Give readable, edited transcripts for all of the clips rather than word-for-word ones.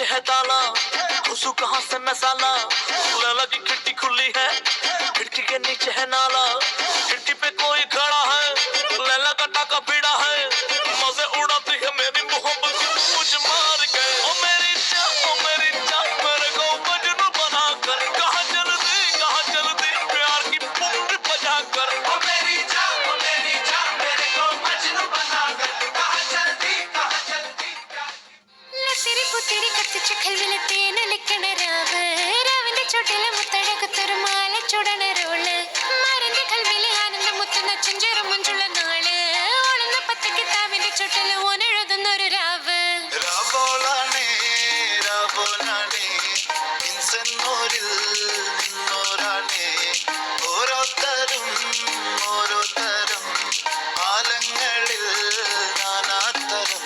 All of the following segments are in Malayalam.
है ताला, घुसू कहाँ से मैं साला। लैला की खिड़की खुली है, खिड़की के नीचे है नाला। खिड़की पे कोई खड़ा है, लैला का टाका भिड़ा है। मजे उड़ाती है मेरी मोहब्बत मुझ मार के। ओ मेरी जान, ओ मेरी जान, मेरे को मजनू बना कर। कहाँ चलती प्यार की पुंगी बजा कर। ओ मेरी जान, ओ मेरी जान, मेरे को मजनू बना कर। कहाँ चलती ലത്തിരി പുത്തിരി കത്തിച്ചു കൽവിലെത്തേന ലിക്കണ രാവ് രാവിന്റെ ചുട്ടില മുത്തടകത്തൊരു മാല ചുടണ റോള് മാറിന്റെ കൽവിലെ ആനന്ദ മുത്തുന്ന ചെഞ്ചേറു മുഞ്ചുള്ള നാള് ഓളുന്ന പത്തക്ക് താവിന്റെ ചുട്ടില ഓനെഴുതുന്നൊരു രാവ് രാവോളാണേ രാവോനാണേ ഇൻസന്നൂരിൽ നിന്നോരാണേ ഓരോരുത്തരും ആലങ്ങളിൽ നാനാത്തരം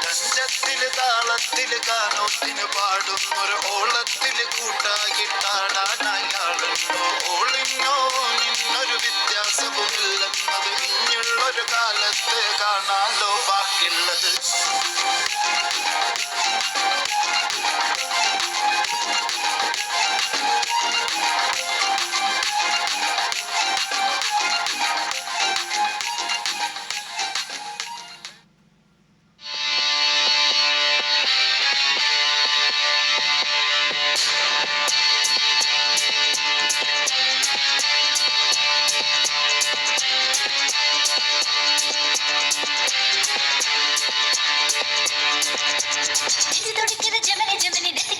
തഞ്ചത്തില് താളത്തില് ഗാനത്തിന് പാടും ഒരു ഓളത്തില് കൂട്ടായിട്ടാടാനയാളുണ്ടോ ഓളിനോ നിന്നൊരു വ്യത്യാസവുമില്ലെന്നത് ഇനിയുള്ളൊരു കാലത്ത് കാണാലോ ബാക്കിയുള്ളത് നെഞ്ചു തുടിക്കുന്നത് ജമനി ജമനി നെത്തി